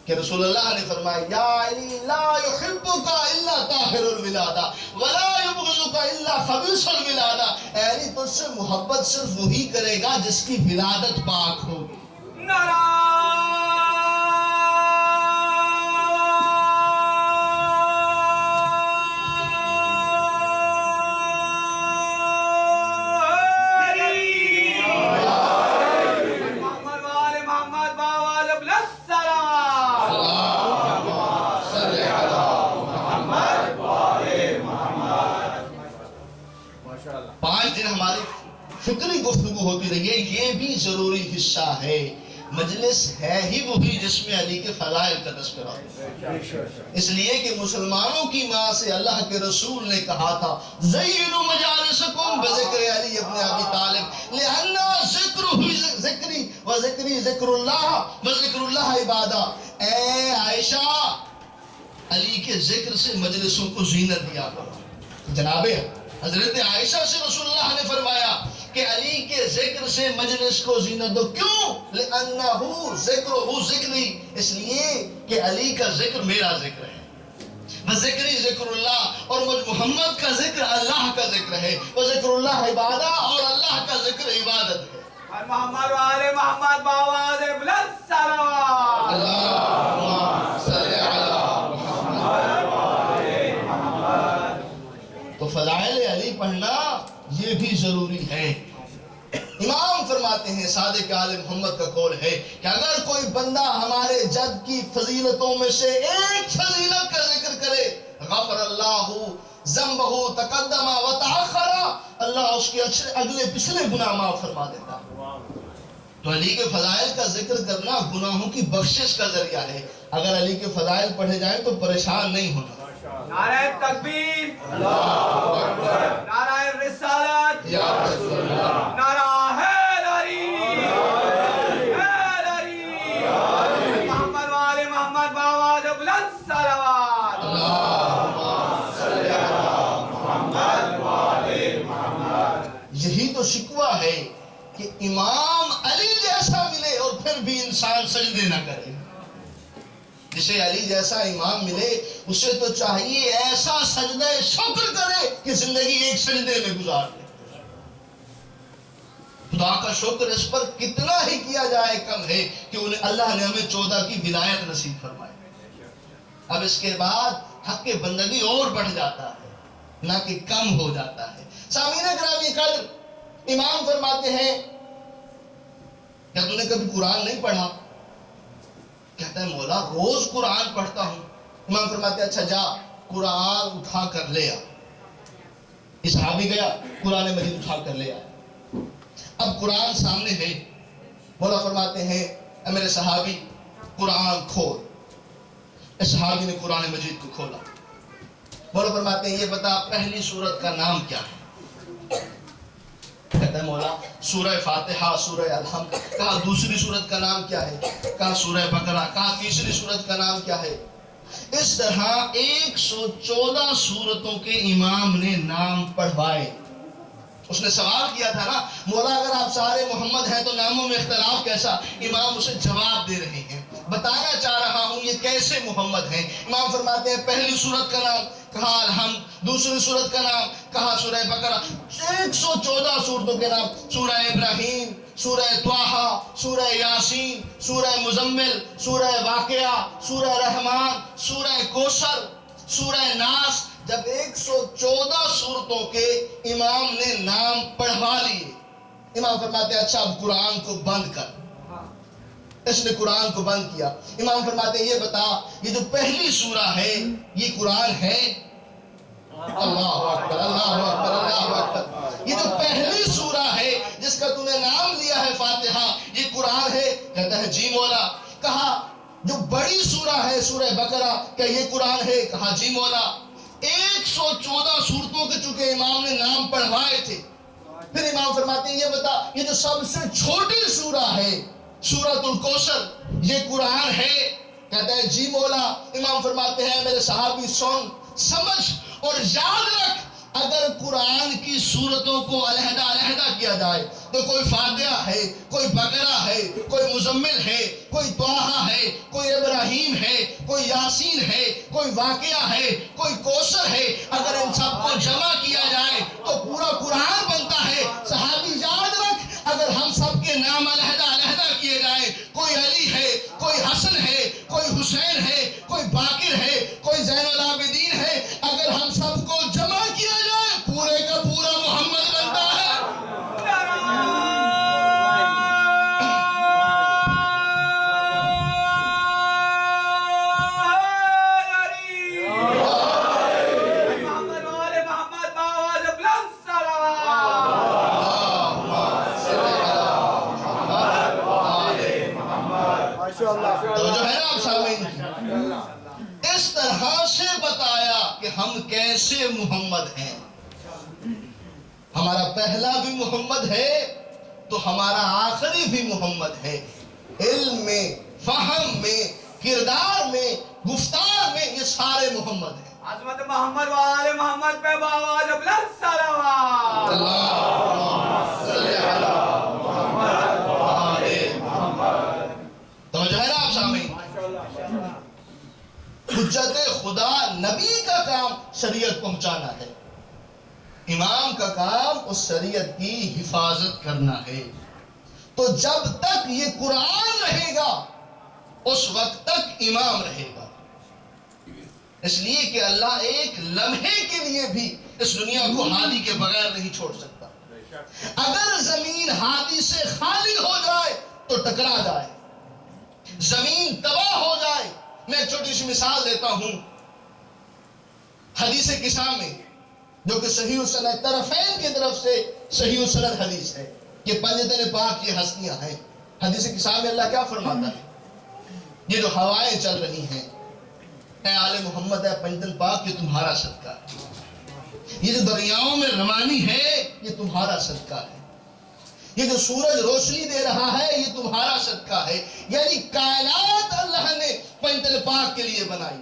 کہ رسول اللہ نے فرمایا یا علی لا يحبك الا طاہر الولادہ ولا يبغضك الا خبیث الولادہ، اے علی تجھ سے محبت صرف وہی کرے گا جس کی ولادت پاک ہوگی۔ محمد والے محمد باواز بلند سلام۔ پانچ دن ہماری فکری گفتگو ہوتی رہی ہے، یہ بھی ضروری حصہ ہے۔ مجلس ہے ہی وہی جس میں علی کے فضائل کا تذکرہ ہو، اس لیے کہ مسلمانوں کی ماں سے اللہ کے رسول نے کہا تھا زینوا مجالسکم بذکر علی ابن ابی طالب لأن ذکری و ذکری ذکر اللہ و ذکر اللہ عبادہ۔ اے عائشہ، علی کے ذکر سے مجلسوں کو زینت دیا کرو۔ جناب حضرت عائشہ سے رسول اللہ نے فرمایا کہ علی کے ذکر سے مجلس کو زینت دو، کیوں؟ لِأَنَّهُ ذِكْرُهُ ذِكْرِي، اس لیے کہ علی کا ذکر میرا ذکر ہے، وذکری ذکر اللہ، اور مجھ محمد کا ذکر اللہ کا ذکر ہے، وذکر اللہ عبادہ، اور اللہ کا ذکر عبادت ہے۔ محمد والے محمد باواز بلند سلام۔ اللہم صلی علی محمد۔ تو فضائل علی پڑھنا یہ بھی ضروری ہے۔ امام فرماتے ہیں، صادق آل محمد کا قول ہے کہ اگر کوئی بندہ ہمارے جد کی فضیلتوں میں سے ایک فضیلت کا ذکر کرے، غفر اللہ ذنبہ تقدم و تاخر، اللہ اس کے اگلے پچھلے گناہ معاف فرما دیتا ہے۔ تو علی کے فضائل کا ذکر کرنا گناہوں کی بخشش کا ذریعہ ہے۔ اگر علی کے فضائل پڑھے جائیں تو پریشان نہیں ہونا۔ نعرہ تکبیر، نعرہ رسالت، یا رسول اللہ، نعرہ حیدری، حیدری، محمد والے محمد باواز بلند صلوات۔ یہی تو شکوہ ہے کہ امام علی جیسا ملے اور پھر بھی انسان سجدے نہ کرے۔ جسے علی جیسا امام ملے اسے تو چاہیے ایسا سجدہ شکر کرے کہ زندگی ایک سجدے میں گزار دے۔ خدا کا شکر اس پر کتنا ہی کیا جائے کم ہے کہ انہیں اللہ نے ہمیں 14 کی ولایت نصیب فرمائی۔ اب اس کے بعد حق بندگی اور بڑھ جاتا ہے نہ کہ کم ہو جاتا ہے۔ سامعین گرامی قدر، امام فرماتے ہیں کیا تو نے کبھی قرآن نہیں پڑھا؟ کہتا ہے مولا روز قرآن پڑھتا ہوں۔ امام فرماتے ہیں اچھا جا قرآن اٹھا کر لے آ۔ اس صحابی گیا قرآن مجید اٹھا کر لے آیا۔ اب قرآن سامنے ہے، مولا فرماتے ہیں اے میرے صحابی قرآن کھول۔ اس صحابی نے قرآن مجید کو کھولا۔ مولا فرماتے ہیں یہ بتا پہلی سورت کا نام کیا ہے؟ کہتا ہے مولا سورہ فاتحہ، سورہ الحمد۔ کہا دوسری سورت کا نام کیا ہے؟ کہا سورہ بقرہ۔ کہا تیسری سورت کا نام کیا ہے؟ اس طرح 114 سورتوں کے امام نے نام پڑھوائے۔ اس نے سوال کیا تھا نا مولا اگر آپ سارے محمد ہیں تو ناموں میں اختلاف کیسا؟ امام اسے جواب دے رہے ہیں، بتانا چاہ رہا ہوں یہ کیسے محمد ہیں۔ امام فرماتے ہیں پہلی سورت کا نام کہا الحمد، دوسری سورت کا نام کہا سورہ بقرہ، 114 سورتوں کے نام، سورہ ابراہیم، سورہ طٰہٰ، سورہ یاسین، سورہ مزمل، سورہ واقعہ، سورہ رحمان، سورہ کوثر، سورہ ناس، جب 114 سورتوں کے امام نے نام پڑھوا لیے، امام فرماتے ہیں اچھا اب قرآن کو بند کر۔ اس نے قرآن کو بند کیا۔ امام فرماتے ہیں یہ بتا یہ جو پہلی سورہ ہے یہ قرآن ہے؟ اللہ اکبر، اللہ اکبر، اللہ اکبر۔ یہ جو پہلی سورہ ہے جس کا تو نے نام لیا ہے فاتحہ، یہ قرآن ہے؟ کہتا ہے جی مولا۔ کہا جو بڑی سورہ ہے سورہ بقرہ، کہ یہ قرآن ہے؟ کہا جی مولا۔ 114 سورتوں کے چونکہ امام نے نام پڑھوائے تھے۔ پھر امام فرماتے ہیں یہ بتا یہ جو سب سے چھوٹی سورہ ہے سورۃ الکوثر، یہ قرآن ہے؟ کہتا ہے جی مولا۔ امام فرماتے ہیں میرے صحابی سن، سمجھ اور یاد رکھ، اگر قرآن کی سورتوں کو علیحدہ علیحدہ کیا جائے تو کوئی فاتحہ ہے، کوئی بقرہ ہے، کوئی مزمل ہے، کوئی طٰہٰ ہے، کوئی ابراہیم ہے، کوئی یاسین ہے، کوئی واقعہ ہے، کوئی کوثر ہے، اگر ان سب کو جمع کیا جائے تو پورا قرآن بنتا ہے۔ صحابی یاد رکھ، اگر ہم سب کے نام علیحدہ علیحدہ کیے جائیں، کوئی علی ہے، کوئی حسن ہے، کوئی حسین ہے، کوئی باقر ہے، کوئی زین العابدین ہے، اگر ہم سب کو جمع کیا جائے پورے کا پورا محمد بنتا ہے۔ تو جو ہے نا آپ سامعین، اس طرح سے بتایا کہ ہم کیسے محمد ہیں۔ ہمارا پہلا بھی محمد ہے تو ہمارا آخری بھی محمد ہے۔ علم میں، فہم میں، کردار میں، گفتار میں یہ سارے محمد ہیں۔ عظمت محمد و آل محمد پہ بآواز بلند صلوات۔ تو جو ہے نا آپ سامعین، حجت خدا نبی کا کام شریعت پہنچانا ہے، امام کا کام اس شریعت کی حفاظت کرنا ہے۔ تو جب تک یہ قرآن رہے گا اس وقت تک امام رہے گا، اس لیے کہ اللہ ایک لمحے کے لیے بھی اس دنیا کو ہادی کے بغیر نہیں چھوڑ سکتا۔ اگر زمین ہادی سے خالی ہو جائے تو ٹکرا جائے، زمین تباہ ہو جائے۔ میں ایک چھوٹی سی مثال دیتا ہوں حدیث قصہ میں، جو کہ صحیح السند طرفین کی طرف سے صحیح السند حدیث ہے، یہ پنجتن پاک یہ ہستیاں ہیں۔ حدیث قصہ میں اللہ کیا فرماتا ہے؟ یہ جو ہوائیں چل رہی ہیں، اے آل محمد، اے پنجتن پاک، یہ تمہارا صدقہ ہے۔ یہ جو دریاؤں میں روانی ہے یہ تمہارا صدقہ ہے۔ یہ جو سورج روشنی دے رہا ہے یہ تمہارا صدقہ ہے۔ یعنی کائنات اللہ نے پنجتن پاک کے لیے بنائی،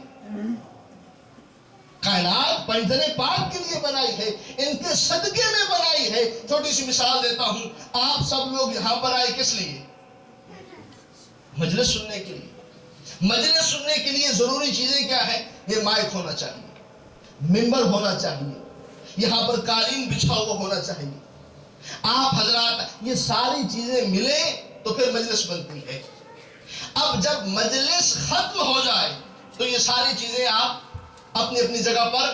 کائنات پنجتن پاک کے لیے بنائی ہے، ان کے صدقے میں بنائی ہے۔ چھوٹی سی مثال دیتا ہوں، آپ سب لوگ یہاں پر آئے کس لیے؟ مجلس سننے کے لیے۔ مجلس سننے کے لیے ضروری چیزیں کیا ہے؟ یہ مائک ہونا چاہیے، ممبر ہونا چاہیے، یہاں پر قالین بچھا ہوا ہونا چاہیے۔ آپ حضرات یہ ساری چیزیں ملیں تو پھر مجلس بنتی ہے۔ اب جب مجلس ختم ہو جائے تو یہ ساری چیزیں آپ اپنی اپنی جگہ پر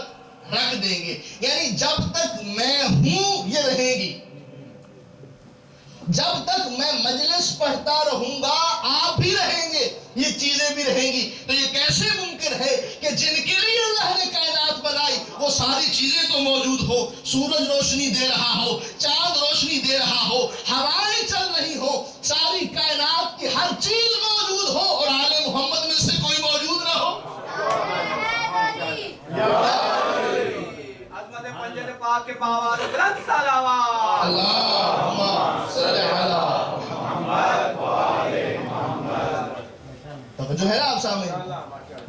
رکھ دیں گے۔ یعنی جب تک میں ہوں یہ رہیں گی، جب تک میں مجلس پڑھتا رہوں گا آپ بھی رہیں گے، یہ چیزیں بھی رہیں گی۔ تو یہ کیسے ممکن ہے کہ جن کے لیے اللہ نے کائنات بنائی وہ ساری چیزیں تو موجود ہو، سورج روشنی دے رہا ہو، چاند روشنی دے رہا ہو، ہوائیں چل رہی ہو، ساری کائنات کی ہر چیز موجود ہو اور آل محمد میں سے کوئی موجود نہ ہو؟ عظمت پنجتن پاک کے بآواز بلند صلوات۔ اللہم صلی علی محمد و آل محمد۔ توجہ ہے نا آپ سامنے؟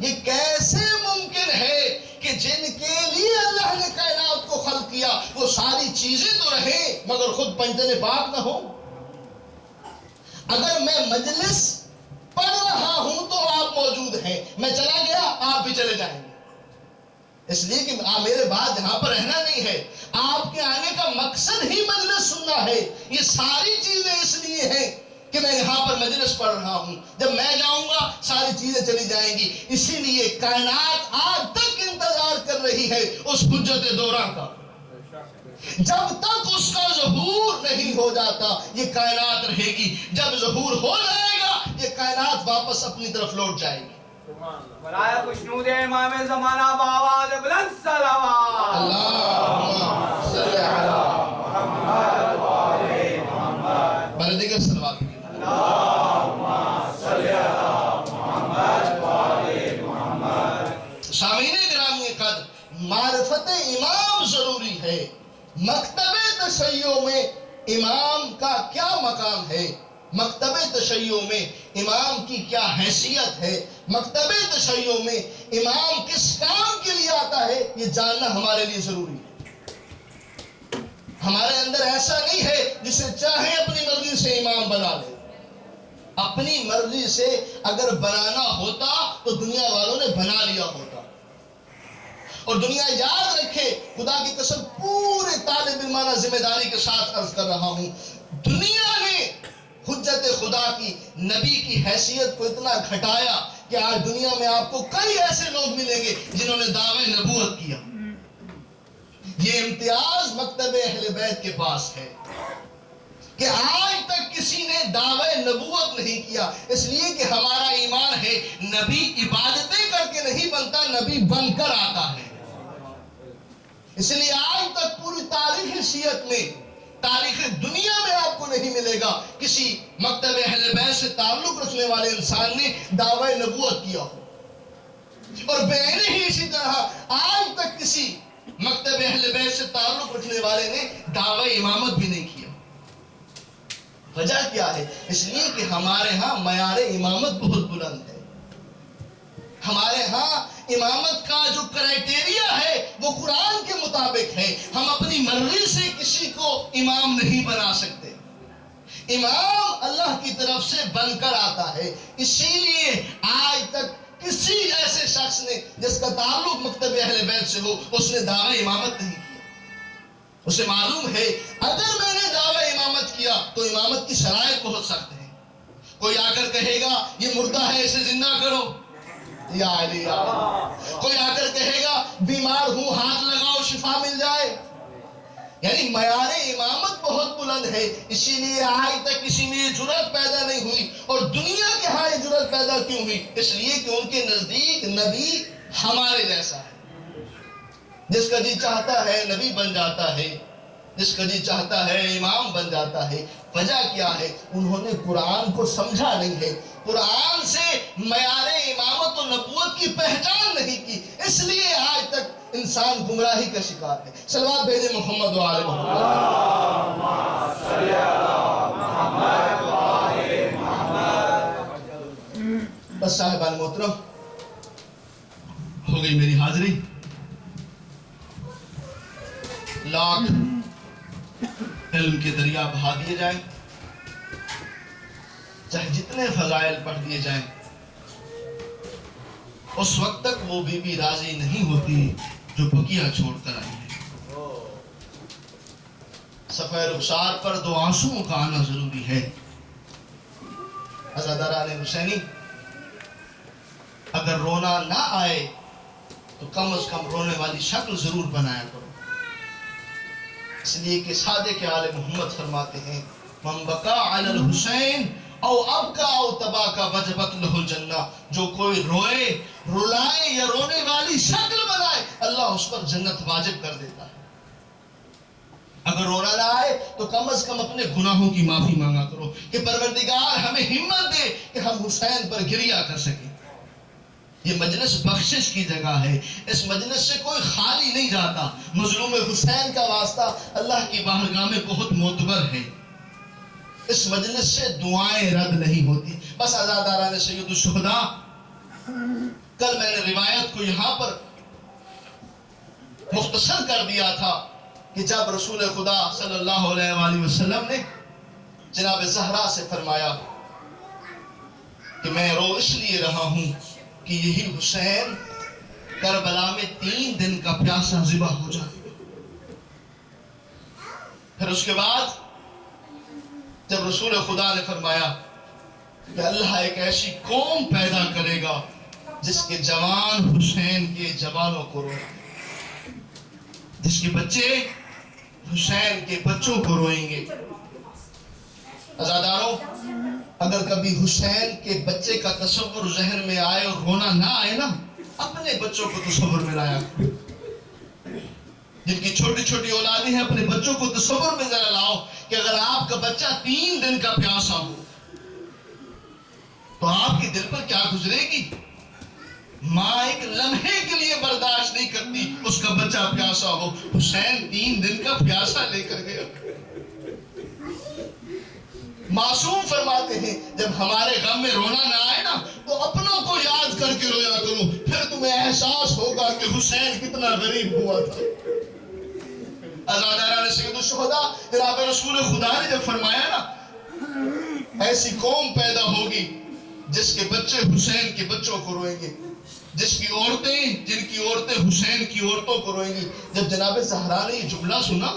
یہ کیسے ممکن ہے کہ جن کے لیے اللہ نے کائنات کو خلق کیا وہ ساری چیزیں تو رہیں مگر خود پنجتن پاک نہ ہو؟ اگر میں مجلس پڑھ رہا ہوں تو آپ موجود ہیں، میں چلا گیا آپ بھی چلے جائیں گے۔ اس لیے کہ میرے بعد یہاں پر رہنا نہیں ہے، آپ کے آنے کا مقصد ہی مجلس سننا ہے۔ یہ ساری چیزیں اس لیے ہیں کہ میں یہاں پر مجلس پڑھ رہا ہوں، جب میں جاؤں گا ساری چیزیں چلی جائیں گی۔ اسی لیے کائنات آج تک انتظار کر رہی ہے اس حجت دورہ کا۔ جب تک اس کا ظہور نہیں ہو جاتا یہ کائنات رہے گی، جب ظہور ہو جائے گا یہ کائنات واپس اپنی طرف لوٹ جائے گی۔ برائے خوشنود امام زمانہ بآواز بلند صلوات۔ اللہم صلی علی محمد و آل محمد۔ میں نے دیگر صلوات کی۔ سامعین گرامی قدر، معرفت امام ضروری ہے۔ مکتب تشیع میں امام کا کیا مقام ہے، مکتب تشیع میں امام کی کیا حیثیت ہے، مکتب تشیع میں امام کس کام کے لیے آتا ہے، یہ جاننا ہمارے لیے ضروری ہے۔ ہمارے اندر ایسا نہیں ہے جسے چاہے اپنی مرضی سے امام بنا لے۔ اپنی مرضی سے اگر بنانا ہوتا تو دنیا والوں نے بنا لیا ہوتا۔ اور دنیا یاد رکھے، خدا کی قسم پورے طالب علمانہ ذمہ داری کے ساتھ عرض کر رہا ہوں، دنیا نے حجت خدا کی، نبی کی حیثیت کو اتنا گھٹایا کہ آج دنیا میں آپ کو کئی ایسے لوگ ملیں گے جنہوں نے دعوی نبوت کیا۔ یہ امتیاز مکتب اہل بیت کے پاس ہے کہ آج تک کسی نے دعوی نبوت نہیں کیا، اس لیے کہ ہمارا ایمان ہے نبی عبادتیں کر کے نہیں بنتا، نبی بن کر آتا ہے۔ اس لیے آج تک پوری تاریخ شیعت میں، تاریخ دنیا میں آپ کو نہیں ملے گا کسی مکتب اہل بیت سے تعلق رکھنے والے انسان نے دعوی نبوت کیا ہو۔ اور بین ہی اسی طرح آج تک کسی مکتب اہل بیت سے تعلق رکھنے والے نے دعوی امامت بھی نہیں کیا۔ وجہ کیا ہے؟ اس لیے کہ ہمارے ہاں معیار امامت بہت بلند ہے۔ ہمارے ہاں امامت کا جو کرائٹیریا ہے وہ قرآن کے مطابق ہے۔ ہم اپنی مرضی سے کسی کو امام نہیں بنا سکتے۔ امام اللہ کی طرف سے بن کر آتا ہے۔ اسی لیے آج تک کسی ایسے شخص نے جس کا تعلق مکتب اہل بیت سے ہو اس نے دعوی امامت نہیں کیا۔ اسے معلوم ہے اگر میں نے دعوی امامت کیا تو امامت کی شرائط بہت سخت ہیں۔ کوئی آ کر کہے گا یہ مردہ ہے اسے زندہ کرو، یا علی یا علی۔ کوئی آ کر کہے گا بیمار ہوں ہاتھ لگاؤ شفا مل جائے۔ یعنی معیار امامت بہت بلند ہے، اسی لیے آج تک کسی میں یہ جرأت پیدا نہیں ہوئی۔ اور دنیا کے ہاں یہ جرأت پیدا کیوں ہوئی؟ اس لیے کہ ان کے نزدیک نبی ہمارے جیسا ہے، جس کا جی چاہتا ہے نبی بن جاتا ہے، جس کا جی چاہتا ہے امام بن جاتا ہے۔ وجہ کیا ہے؟ انہوں نے قرآن کو سمجھا نہیں ہے، قرآن سے معیار امامت و نبوت کی پہچان نہیں کی، اس لیے آج تک انسان گمراہی کا شکار ہے۔ صلوات بھیجیں محمد و آل محمد۔ بس صاحبان محترم، ہو گئی میری حاضری۔ لاکھ علم کے دریا بہا دیے جائیں، چاہے جتنے فضائل پڑھ دیے جائیں، اس وقت تک وہ بی بی راضی نہیں ہوتی جو بقیہ چھوڑ کر آئی ہے۔ صفحہ رخسار پر دو آنسوؤں کا آنا ضروری ہے۔ عزاداران حسینی، اگر رونا نہ آئے تو کم از کم رونے والی شکل ضرور بنایا کرو، اس لیے کہ صادق آل محمد فرماتے ہیں من بقا علی الحسین او ابکا او تباکا وجبت لہ الجنہ، جو کوئی روئے، رلائے یا رونے والی شکل بنائے اللہ اس پر جنت واجب کر دیتا ہے۔ اگر رونا نہ آئے تو کم از کم اپنے گناہوں کی معافی مانگا کرو کہ پروردگار ہمیں ہمت دے کہ ہم حسین پر گریہ کر سکیں۔ یہ مجلس بخشش کی جگہ ہے، اس مجلس سے کوئی خالی نہیں جاتا۔ مظلوم حسین کا واسطہ اللہ کی بارگاہ میں بہت معتبر ہے، اس مجلس سے دعائیں رد نہیں ہوتی۔ بس عزاداران سید الشہداء، کل میں نے روایت کو یہاں پر مختصر کر دیا تھا کہ جب رسول خدا صلی اللہ علیہ وآلہ وسلم نے جناب زہرا سے فرمایا کہ میں رو اس لیے رہا ہوں کہ یہی حسین کربلا میں 3 دن کا پیاسا ذبح ہو جائے گا. پھر اس کے بعد جب رسول خدا نے فرمایا کہ اللہ ایک ایسی قوم پیدا کرے گا جس کے جوان حسین کے جوانوں کو روئیں گے، جس کے بچے حسین کے بچوں کو روئیں گے. عزاداروں، اگر کبھی حسین کے بچے کا تصور ذہن میں آئے اور رونا نہ آئے نا، اپنے بچوں کو تصور میں لایا. جن کی چھوٹی چھوٹی اولادیں ہیں، اپنے بچوں کو تصور میں ذرا لاؤ کہ اگر آپ کا بچہ 3 دن کا پیاسا ہو تو آپ کے دل پر کیا گزرے گی. ماں ایک لمحے کے لیے برداشت نہیں کرتی اس کا بچہ پیاسا ہو. حسین 3 دن کا پیاسا لے کر گیا. معصوم فرماتے ہیں جب ہمارے غم میں رونا نہ آئے نا تو اپنوں کو یاد کر کے رویا کرو، پھر تمہیں احساس ہوگا کہ حسین کتنا غریب ہوا تھا. عزاداران سید الشہداء، جناب رسول خدا نے جب فرمایا نا ایسی قوم پیدا ہوگی جس کے بچے حسین کے بچوں کو روئیں گے، جن کی عورتیں حسین کی عورتوں کو روئیں گی. جب جناب زہرا نے یہ جملہ سنا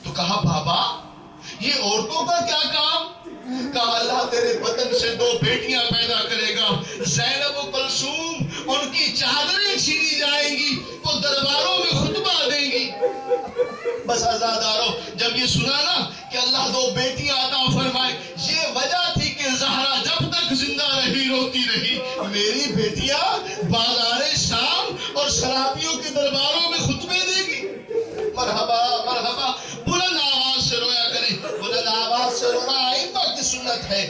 تو کہا بابا یہ عورتوں کا کیا کام؟ کہا اللہ تیرے وطن سے 2 بیٹیاں پیدا کرے گا، زینب و کلثوم، ان کی چادریں چھینی جائیں گی، وہ درباروں میں خطبہ دیں گی. بس عزادارو، جب یہ سنا نا کہ اللہ 2 بیٹیاں عطا فرمائے، یہ وجہ تھی کہ زہرا جب تک زندہ رہی روتی رہی، میری بیٹیاں بازار شام اور شرابیوں کے درباروں میں خطبے دے گی. مرحبا مرحبا. بلند آواز سے رویا کریں، بلند آواز سے رونا ائمہ کی سنت ہے.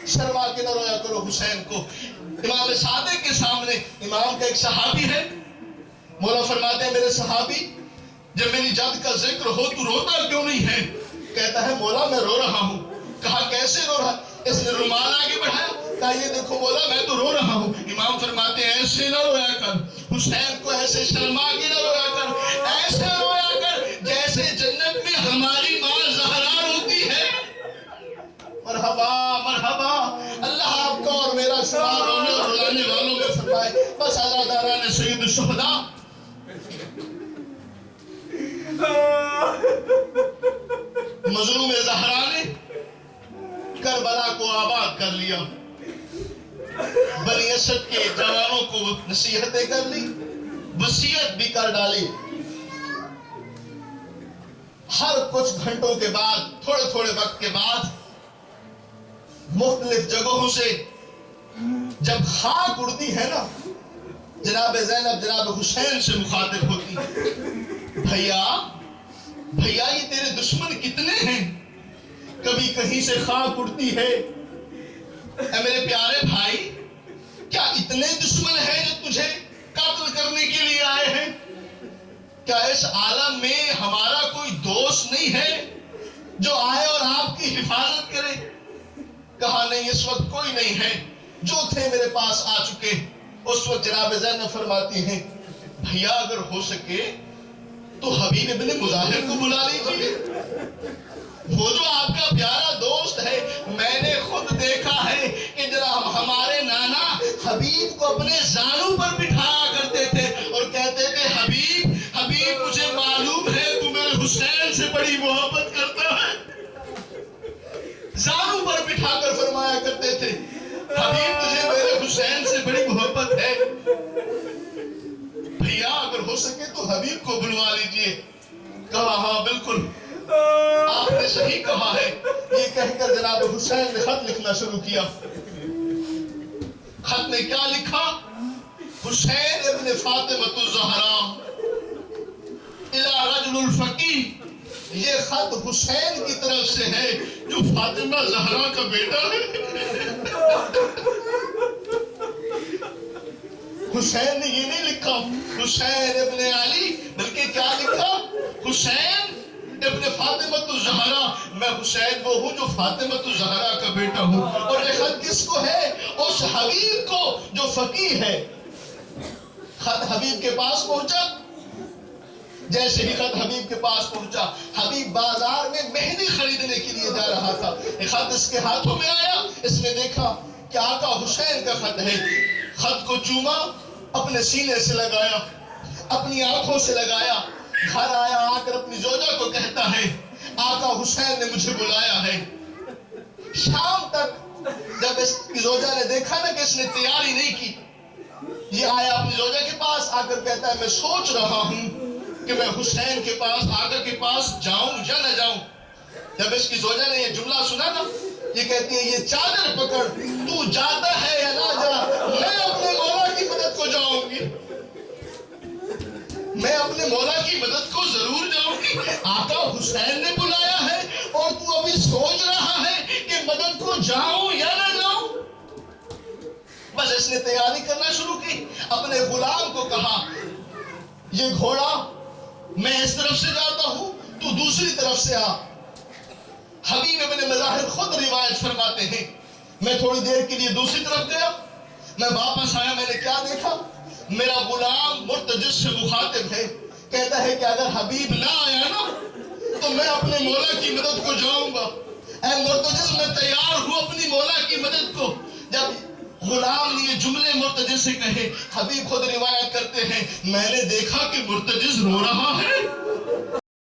شرما کے نہ رویا کرو حسین کو. امام صادق کے سامنے امام کا ایک صحابی ہے، مولا فرماتے ہیں میرے صحابی جب میری جد کا ذکر ہو تو روتا کیوں نہیں ہے؟ کہتا ہے مولا میں رو رہا ہوں. کہا کیسے رو رہا؟ اس نے رومال آگے بڑھایا، کہا یہ دیکھو مولا میں تو رو رہا ہوں. امام فرماتے ہیں ایسے نہ رویا کر، حسین کو ایسے شرما کے نہ رویا کر، ایسے رویا کر جیسے جنت میں ہماری ماں زہرا روتی ہے. مرحبا مرحبا. اللہ آپ کو اور میرا شمار رونے اور رلانے والوں میں فرمائے. بس عزاداران سید الشہداء، مظلوم زہرا نے کربلا کو آباد کر لیا، بنی اسد کے جوانوں کو نصیحتیں کر لی، وصیت بھی کر ڈالی. ہر کچھ گھنٹوں کے بعد، تھوڑے تھوڑے وقت کے بعد مختلف جگہوں سے جب خاک اڑتی ہے نا، جناب زینب جناب حسین سے مخاطب ہوتی ہے، بھیا بھیا یہ تیرے دشمن کتنے ہیں؟ کبھی کہیں سے خاک اڑتی ہے، اے میرے پیارے بھائی کیا اتنے دشمن ہیں جو تجھے قتل کرنے کے لیے آئے ہیں؟ کیا اس عالم میں ہمارا کوئی دوست نہیں ہے جو آئے اور آپ کی حفاظت کرے؟ کہا نہیں اس وقت کوئی نہیں ہے، جو تھے میرے پاس آ چکے. اس وقت جناب زینب فرماتی ہیں بھیا اگر ہو سکے تو حبیب ابن مظاہر کو بلا لیجیے، وہ جو آپ کا پیارا دوست ہے. میں نے خود دیکھا ہے کہ جناب ہمارے نانا حبیب کو اپنے زانوں پر بٹھایا کرتے تھے اور کہتے تھے حبیب حبیب مجھے معلوم ہے تو میرے حسین سے بڑی محبت کرتا ہے. زانوں پر بٹھا کر فرمایا کرتے تھے حبیب تجھے میرے حسین سے بڑی محبت ہے. بھیا اگر ہو سکے تو حبیب کو بلوا لیجئے. کہا ہاں بالکل آپ نے صحیح کہا ہے. یہ کہہ کر جناب حسین نے خط لکھنا شروع کیا. خط میں کیا لکھا؟ حسین ابن فاطمۃ الزہرا الی رجل الفقیہ. یہ خط حسین کی طرف سے ہے جو فاطمہ زہرا کا بیٹا ہے. حسین نے یہ نہیں لکھا حسین ابن علی، بلکہ کیا لکھا؟ حسین ابن فاطمۃ الزہرا. میں حسین وہ ہوں جو فاطمۃ الزہرا کا بیٹا ہوں. اور یہ خط کس کو ہے؟ اس حبیب کو جو فقیہ ہے. خط حبیب کے پاس پہنچا. جیسے ہی خط حبیب کے پاس پہنچا، حبیب بازار میں مہندی خریدنے کے لیے جا رہا تھا. یہ خط اس کے ہاتھوں میں آیا، اس نے دیکھا کہ آقا حسین کا خط ہے. خط کو چوما اپنے سینے سے لگایا، اپنی آنکھوں سے لگایا، گھر آیا، آ کر اپنی زوجہ کو کہتا ہے آقا حسین نے مجھے بلایا ہے۔ شام تک جب اس کی زوجہ نے دیکھا نا کہ اس نے تیاری نہیں کی، یہ آیا اپنی زوجہ کے پاس، آ کر کہتا ہے میں سوچ رہا ہوں کہ میں حسین کے پاس، آقا کے پاس جاؤں یا نہ جاؤں۔ جب اس کی زوجہ نے یہ جملہ سنا نا، یہ کہتی ہے یہ چادر پکڑ، تو جاتا ہے یا نہ جا، میں اپنے مولا کی مدد کو جاؤں گی، میں اپنے مولا کی مدد کو ضرور جاؤں گی۔ آقا حسین نے بلایا ہے اور تو ابھی سوچ رہا ہے کہ مدد کو جاؤں یا نہ جاؤں۔ بس اس نے تیاری کرنا شروع کی، اپنے غلام کو کہا یہ گھوڑا میں اس طرف سے جاتا ہوں، تو دوسری طرف سے آ۔ حبیب ابن مظاہر خود روایت فرماتے ہیں میں تھوڑی دیر کے لیے دوسری طرف گیا، میں واپس آیا، میں نے کیا دیکھا، میرا غلام مرتجز سے مخاطب ہے، کہتا ہے کہ اگر حبیب نہ آیا نا تو میں اپنے مولا کی مدد کو جاؤں گا۔ اے مرتجز میں تیار ہوں اپنی مولا کی مدد کو۔ جب غلام نے یہ جملے مرتجز سے کہے، حبیب خود روایت کرتے ہیں میں نے دیکھا کہ مرتجز رو رہا ہے۔